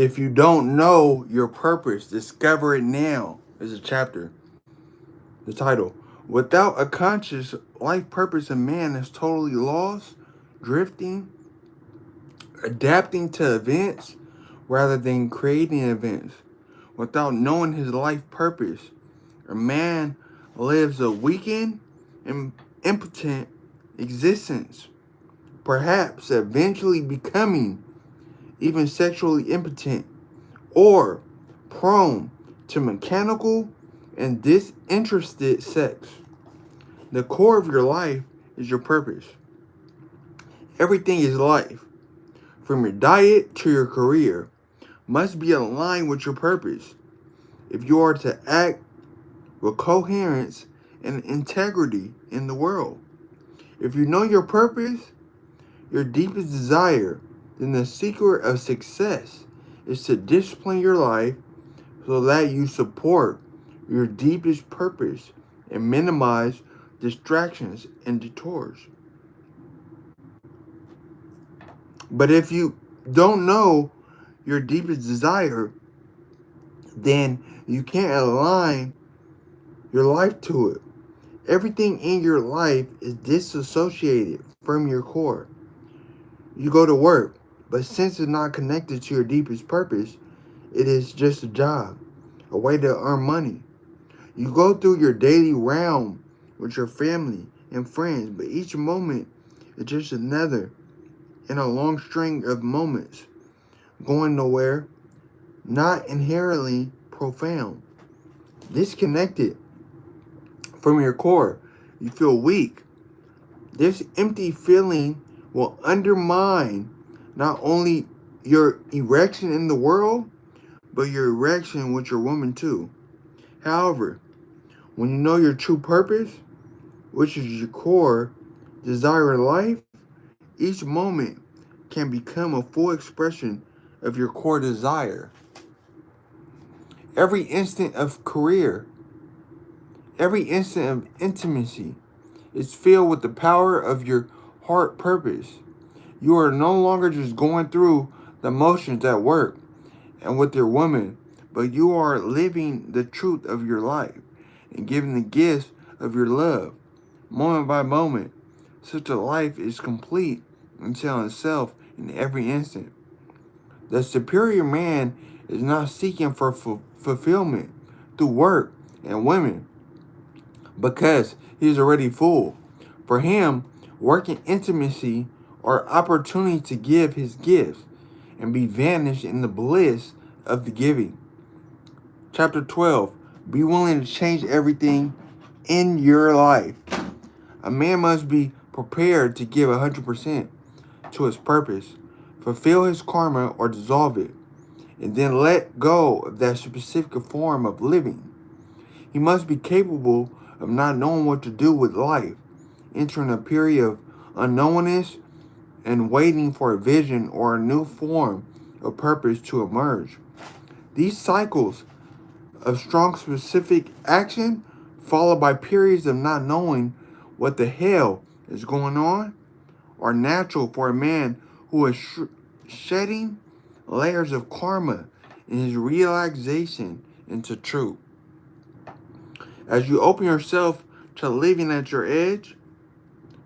If you don't know your purpose, discover it now is a chapter. The title. Without a conscious life purpose, a man is totally lost, drifting, adapting to events rather than creating events. Without knowing his life purpose, a man lives a weakened and impotent existence, perhaps eventually becoming even sexually impotent or prone to mechanical and disinterested sex. The core of your life is your purpose. Everything is life, from your diet to your career, must be aligned with your purpose. If you are to act with coherence and integrity in the world, if you know your purpose, your deepest desire, then the secret of success is to discipline your life so that you support your deepest purpose and minimize distractions and detours. But if you don't know your deepest desire, then you can't align your life to it. Everything in your life is disassociated from your core. You go to work, but since it's not connected to your deepest purpose, it is just a job, a way to earn money. You go through your daily round with your family and friends, but each moment is just another in a long string of moments, going nowhere, not inherently profound. Disconnected from your core, you feel weak. This empty feeling will undermine not only your erection in the world, but your erection with your woman too. However, when you know your true purpose, which is your core desire in life, each moment can become a full expression of your core desire. Every instant of career, every instant of intimacy is filled with the power of your heart purpose. You are no longer just going through the motions at work and with your woman, but you are living the truth of your life and giving the gifts of your love, moment by moment. Such a life is complete until itself in every instant. The superior man is not seeking for fulfillment through work and women because he is already full. For him, work and intimacy are opportunity to give his gifts and be vanished in the bliss of the giving. Chapter 12. Be willing to change everything in your life. A man must be prepared to give 100% to his purpose, fulfill his karma or dissolve it, and then let go of that specific form of living. He must be capable of not knowing what to do with life, entering a period of unknownness and waiting for a vision or a new form of purpose to emerge. These cycles of strong specific action, followed by periods of not knowing what the hell is going on, are natural for a man who is shedding layers of karma in his realization into truth. As you open yourself to living at your edge,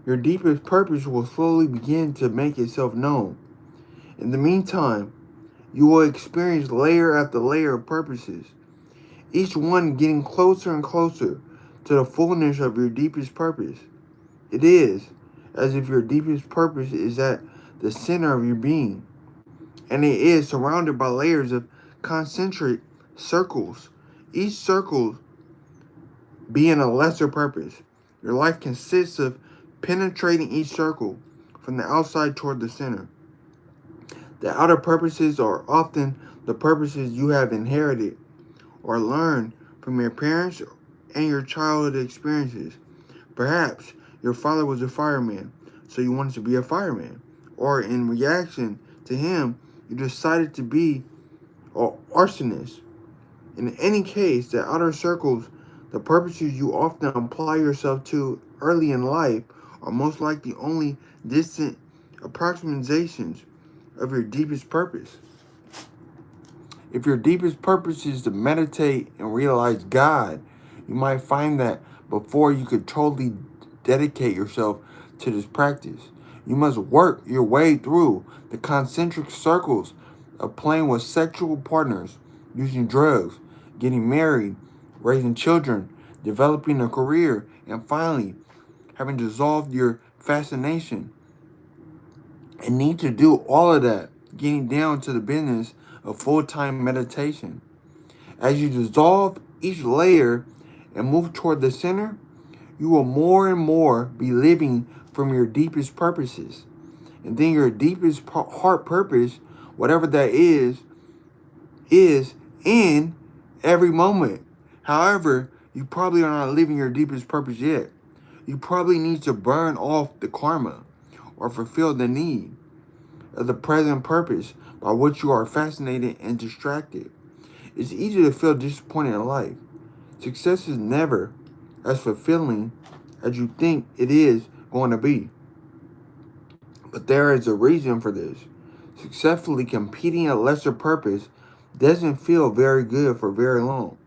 your deepest purpose will slowly begin to make itself known. In the meantime, you will experience layer after layer of purposes, each one getting closer and closer to the fullness of your deepest purpose. It is as if your deepest purpose is at the center of your being, and it is surrounded by layers of concentric circles, each circle being a lesser purpose. Your life consists of penetrating each circle from the outside toward the center. The outer purposes are often the purposes you have inherited or learned from your parents and your childhood experiences. Perhaps your father was a fireman, so you wanted to be a fireman. Or in reaction to him, you decided to be an arsonist. In any case, the outer circles, the purposes you often apply yourself to early in life, are most likely only distant approximations of your deepest purpose. If your deepest purpose is to meditate and realize God, you might find that before you could totally dedicate yourself to this practice, you must work your way through the concentric circles of playing with sexual partners, using drugs, getting married, raising children, developing a career, and finally, having dissolved your fascination and need to do all of that, getting down to the business of full-time meditation. As you dissolve each layer and move toward the center, you will more and more be living from your deepest purposes. And then your deepest heart purpose, whatever that is in every moment. However, you probably are not living your deepest purpose yet. You probably need to burn off the karma or fulfill the need of the present purpose by which you are fascinated and distracted. It's easy to feel disappointed in life. Success is never as fulfilling as you think it is going to be. But there is a reason for this. Successfully competing at lesser purpose doesn't feel very good for very long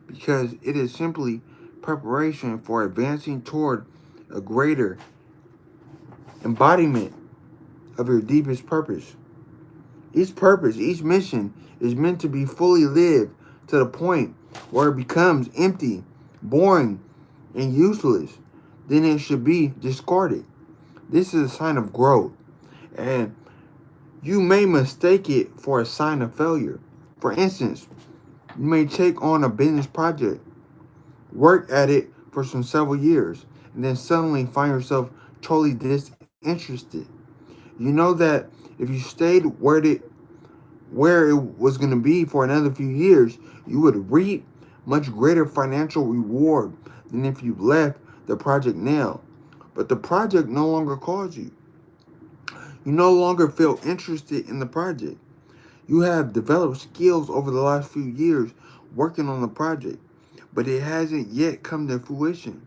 because it is simply preparation for advancing toward a greater embodiment of your deepest purpose. Each purpose, each mission is meant to be fully lived to the point where it becomes empty, boring, and useless. Then it should be discarded. This is a sign of growth, and you may mistake it for a sign of failure. For instance, you may take on a business project, work at it for some several years, and then suddenly find yourself totally disinterested. You know that if you stayed where it was going to be for another few years, you would reap much greater financial reward than if you left the project now. But the project no longer calls you. You no longer feel interested in the project. You have developed skills over the last few years working on the project, but it hasn't yet come to fruition.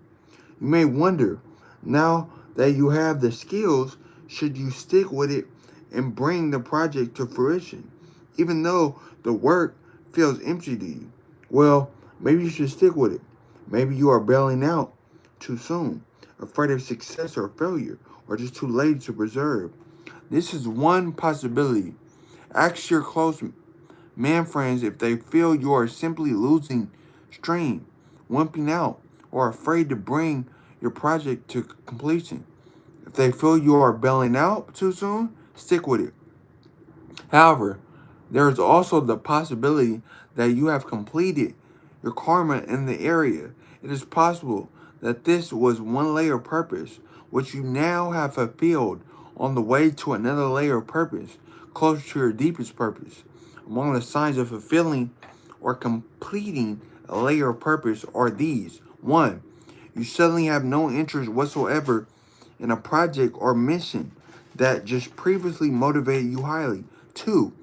You may wonder, now that you have the skills, should you stick with it and bring the project to fruition, even though the work feels empty to you? Well, maybe you should stick with it. Maybe you are bailing out too soon, afraid of success or failure, or just too late to preserve. This is one possibility. Ask your close man friends if they feel you are simply losing steam, wimping out, or afraid to bring your project to completion. If they feel you are bailing out too soon, stick with it. However, there is also the possibility that you have completed your karma in the area. It is possible that this was one layer of purpose, which you now have fulfilled on the way to another layer of purpose, closer to your deepest purpose. Among the signs of fulfilling or completing a layer of purpose are these. 1. You suddenly have no interest whatsoever in a project or mission that just previously motivated you highly. 2.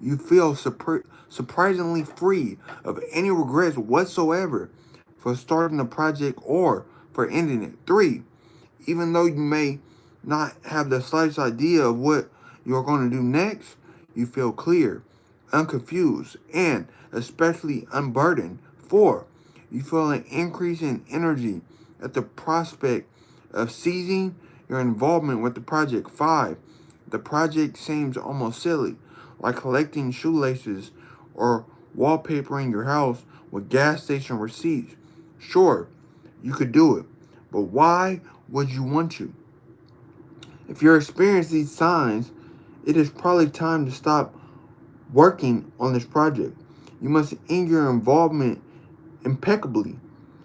You feel surprisingly free of any regrets whatsoever for starting the project or for ending it. 3. Even though you may not have the slightest idea of what you're going to do next, you feel clear, unconfused, and especially unburdened. 4. You feel an increase in energy at the prospect of seizing your involvement with the project. 5. The project seems almost silly, like collecting shoelaces or wallpapering your house with gas station receipts. Sure, you could do it, but why would you want to? If you're experiencing these signs, it is probably time to stop working on this project. You must end your involvement impeccably.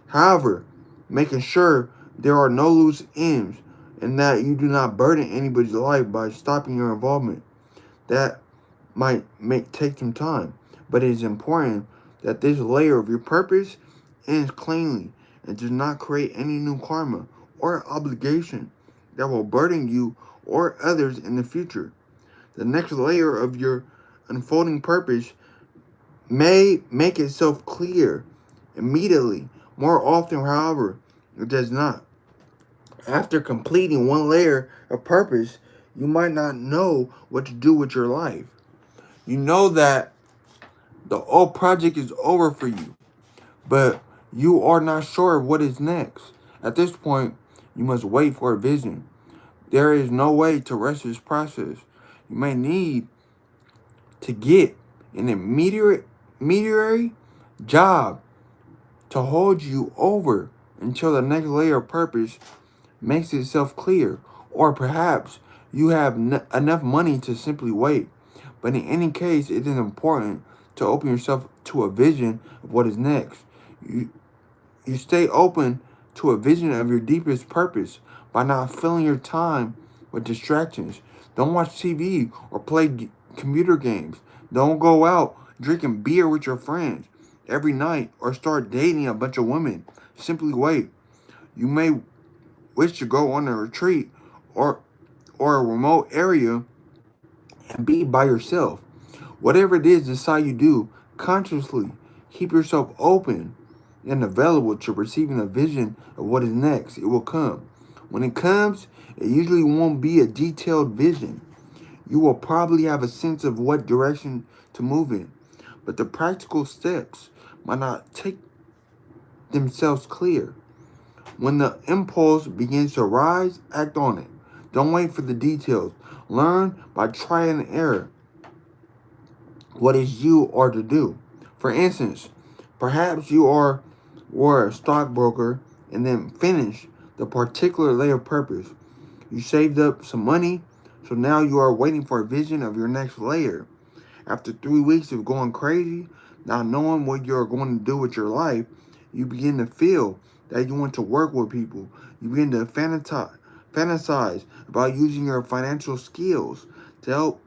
However, making sure there are no loose ends and that you do not burden anybody's life by stopping your involvement. That might take some time, but it is important that this layer of your purpose ends cleanly and does not create any new karma or obligation that will burden you or others in the future. The next layer of your unfolding purpose may make itself clear immediately. More often, however, it does not. After completing one layer of purpose, you might not know what to do with your life. You know that The old project is over for you, but you are not sure of what is next. At this point, you must wait for a vision. There is no way to rush this process. You may need to get an intermediary job to hold you over until the next layer of purpose makes itself clear. Or perhaps you have enough money to simply wait. But in any case, it is important to open yourself to a vision of what is next. You, you stay open to a vision of your deepest purpose by not filling your time with distractions. Don't watch TV or play computer games. Don't go out drinking beer with your friends every night or start dating a bunch of women. Simply wait. You may wish to go on a retreat or a remote area and be by yourself. Whatever it is decide you do, consciously keep yourself open and available to receiving a vision of what is next. It will come. When it comes, it usually won't be a detailed vision. You will probably have a sense of what direction to move in, but the practical steps might not take themselves clear. When the impulse begins to rise, act on it. Don't wait for the details. Learn by trial and error what is you are to do. For instance, perhaps you were a stockbroker and then finish the particular layer of purpose. You saved up some money, so now you are waiting for a vision of your next layer. After 3 weeks of going crazy, not knowing what you're going to do with your life, you begin to feel that you want to work with people. You begin to fantasize about using your financial skills to help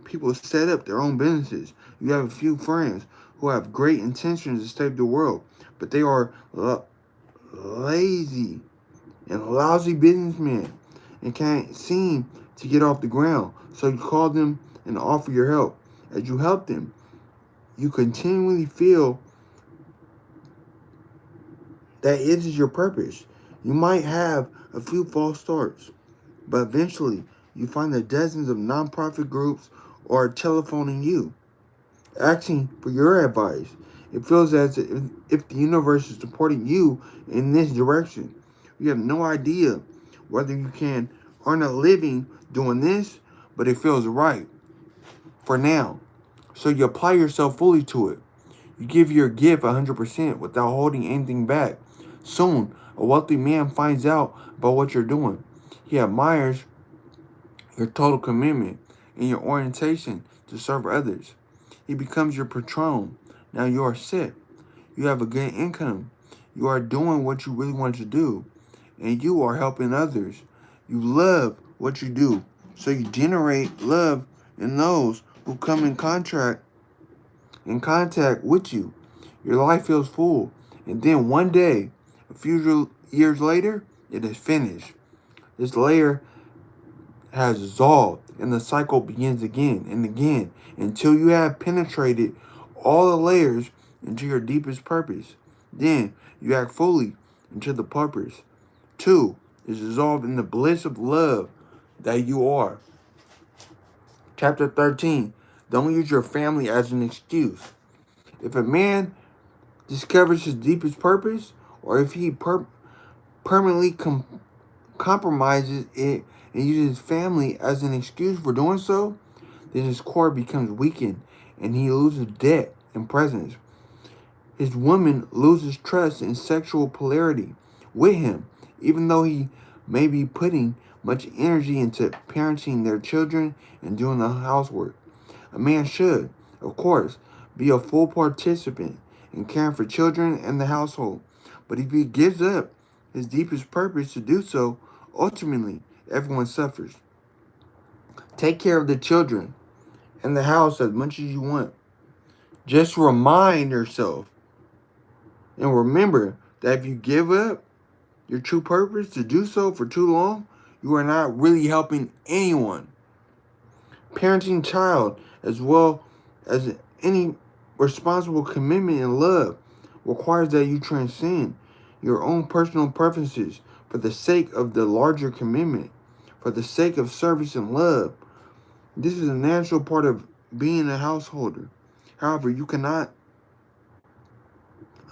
people set up their own businesses. You have a few friends who have great intentions to save the world, but they are lazy and lousy businessmen and can't seem to get off the ground. So you call them and offer your help. As you help them, you continually feel that it is your purpose. You might have a few false starts, but eventually you find that dozens of nonprofit groups are telephoning you, asking for your advice. It feels as if the universe is supporting you in this direction. You have no idea whether you can earn a living doing this, but it feels right for now. So you apply yourself fully to it. You give your gift 100% without holding anything back. Soon, a wealthy man finds out about what you're doing. He admires your total commitment and your orientation to serve others. He becomes your patron. Now you are set. You have a good income. You are doing what you really want to do. And you are helping others. You love what you do. So you generate love in those who come in contact with you. Your life feels full. And then one day, a few years later, it is finished. This layer has dissolved and the cycle begins again and again until you have penetrated all the layers into your deepest purpose. Then you act fully into the purpose. Two is dissolved in the bliss of love that you are. Chapter 13. Don't use your family as an excuse. If a man discovers his deepest purpose, or if he permanently compromises it and uses his family as an excuse for doing so, then his core becomes weakened and he loses depth and presence. His woman loses trust and sexual polarity with him, even though he may be putting much energy into parenting their children and doing the housework. A man should, of course, be a full participant in caring for children and the household. But if he gives up his deepest purpose to do so, ultimately everyone suffers. Take care of the children and the house as much as you want. Just remind yourself and remember that if you give up your true purpose to do so for too long, you are not really helping anyone. Parenting child as well as any responsible commitment and love requires that you transcend your own personal preferences for the sake of the larger commitment, for the sake of service and love. This is a natural part of being a householder. However, you cannot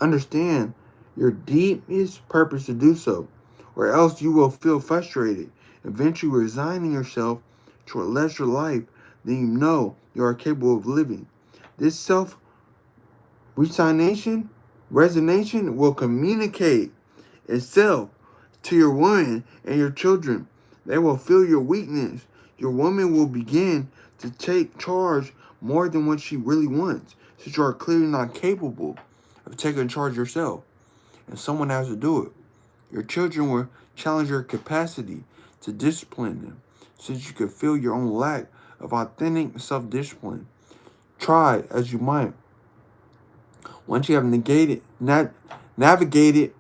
understand your deepest purpose to do so, or else you will feel frustrated, eventually resigning yourself to a lesser life than you know you are capable of living. This self resignation will communicate itself to your woman and your children. They will feel your weakness. Your woman will begin to take charge more than what she really wants, since you are clearly not capable of taking charge yourself, and someone has to do it. Your children will challenge your capacity to discipline them, since you could feel your own lack of authentic self-discipline. Try as you might. Once you have navigated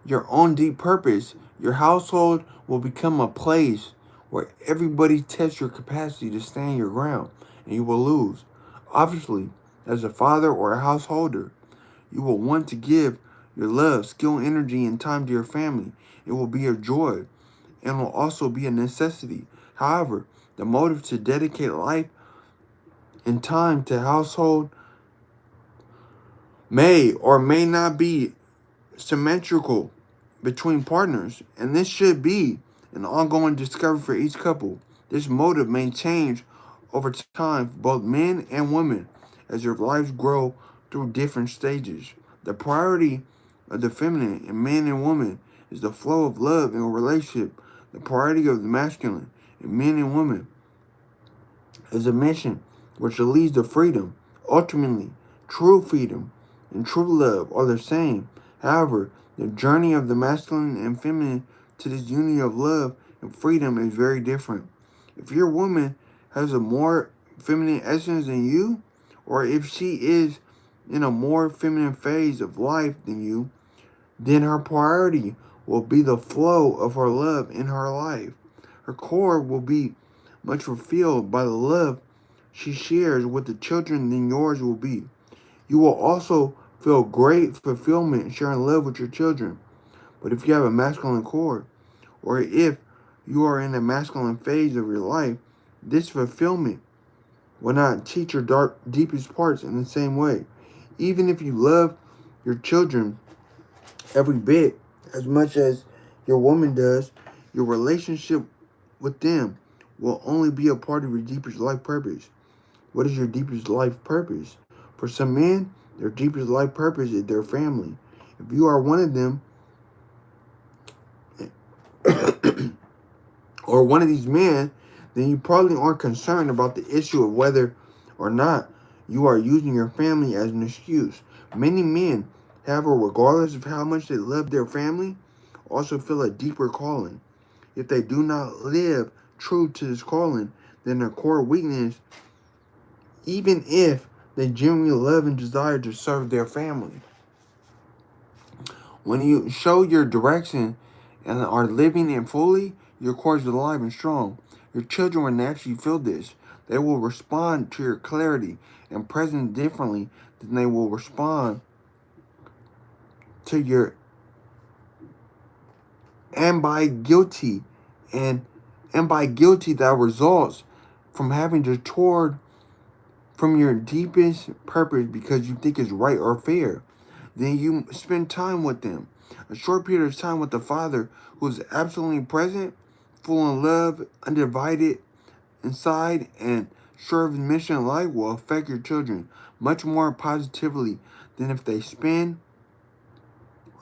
your own deep purpose, your household will become a place where everybody tests your capacity to stand your ground, and you will lose. Obviously, as a father or a householder, you will want to give your love, skill, energy, and time to your family. It will be a joy and will also be a necessity. However, the motive to dedicate life and time to household may or may not be symmetrical between partners, and this should be an ongoing discovery for each couple. This motive may change over time for both men and women as their lives grow through different stages. The priority of the feminine in men and women is the flow of love in a relationship. The priority of the masculine in men and women is a mission which leads to freedom. Ultimately, true freedom and true love are the same. However, the journey of the masculine and feminine to this union of love and freedom is very different. If your woman has a more feminine essence than you, or if she is in a more feminine phase of life than you, then her priority will be the flow of her love in her life. Her core will be much fulfilled by the love she shares with the children than yours will be. You will also feel great fulfillment sharing love with your children. But if you have a masculine core, or if you are in a masculine phase of your life, this fulfillment will not teach your deepest parts in the same way. Even if you love your children every bit as much as your woman does, your relationship with them will only be a part of your deepest life purpose. What is your deepest life purpose? For some men, their deepest life purpose is their family. If you are one of them, or one of these men, then you probably aren't concerned about the issue of whether or not you are using your family as an excuse. Many men, however, regardless of how much they love their family, also feel a deeper calling. If they do not live true to this calling, then their core weakness, even if they genuinely love and desire to serve their family. When you show your direction and are living it fully, your core is alive and strong. Your children will naturally feel this. They will respond to your clarity and presence differently than they will respond to your ambiguity and ambiguity that results from having to toward from your deepest purpose because you think it's right or fair. Then you spend time with them. A short period of time with the father who is absolutely present, full of love, undivided inside, and sure of his mission in life will affect your children much more positively than if they spend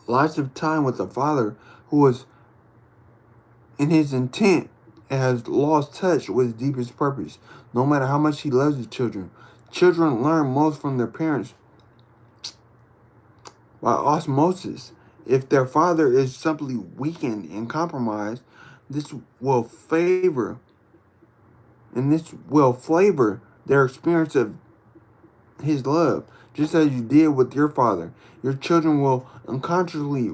lots of time with a father who is in his intent and has lost touch with his deepest purpose. No matter how much he loves the children, children learn most from their parents by osmosis. If their father is simply weakened and compromised, this will favor this will flavor their experience of his love, just as you did with your father. Your children will unconsciously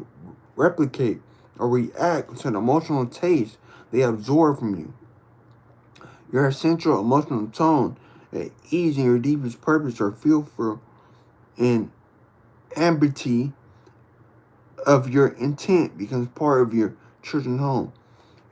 replicate or react to an emotional taste they absorb from you. Your essential emotional tone, at ease in your deepest purpose, or feel for an ambiguity of your intent becomes part of your children's home.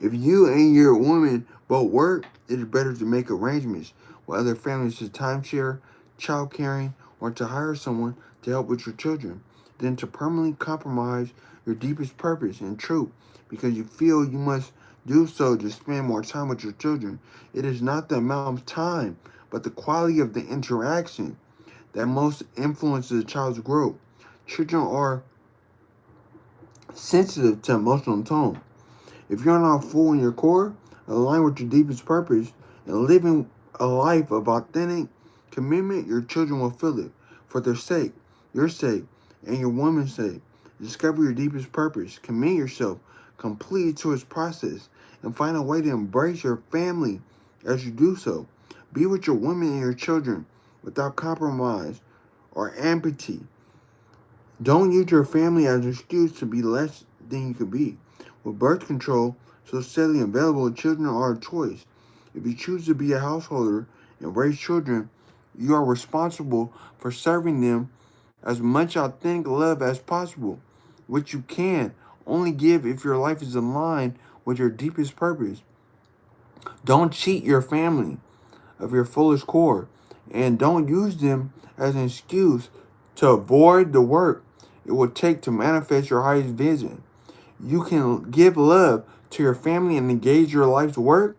If you and your woman both work, it is better to make arrangements with other families to timeshare child caring, or to hire someone to help with your children, than to permanently compromise your deepest purpose and truth because you feel you must do so to spend more time with your children. It is not the amount of time, but the quality of the interaction that most influences a child's growth. Children are sensitive to emotional tone. If you're not full in your core, aligned with your deepest purpose, and living a life of authentic commitment, your children will feel it. For their sake, your sake, and your woman's sake, discover your deepest purpose. Commit yourself completely to its process and find a way to embrace your family as you do so. Be with your woman and your children without compromise or empathy. Don't use your family as an excuse to be less than you could be. With birth control so steadily available, children are a choice. If you choose to be a householder and raise children, you are responsible for serving them as much authentic love as possible, which you can only give if your life is aligned with your deepest purpose. Don't cheat your family of your fullest core, and don't use them as an excuse to avoid the work it will take to manifest your highest vision. You can give love to your family and engage your life's work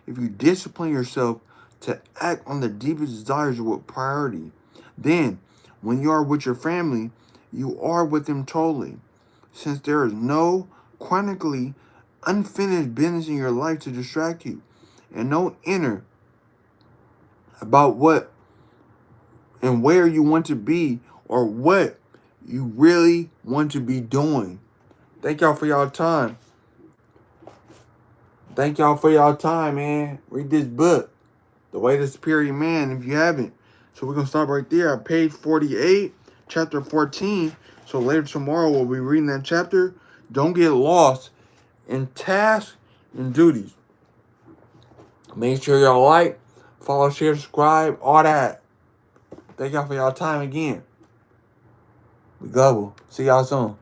if you discipline yourself to act on the deepest desires with priority. Then, when you are with your family, you are with them totally, since there is no chronically unfinished business in your life to distract you, and no inner about what and where you want to be or what you really want to be doing. Thank y'all for y'all time. Thank y'all for y'all time, man. Read this book, The Way to Superior Man, if you haven't. So we're going to stop right there at page 48, chapter 14. So later tomorrow we'll be reading that chapter. Don't get lost in tasks and duties. Make sure y'all like, follow, share, subscribe, all that. Thank y'all for y'all time again. We global. See y'all soon.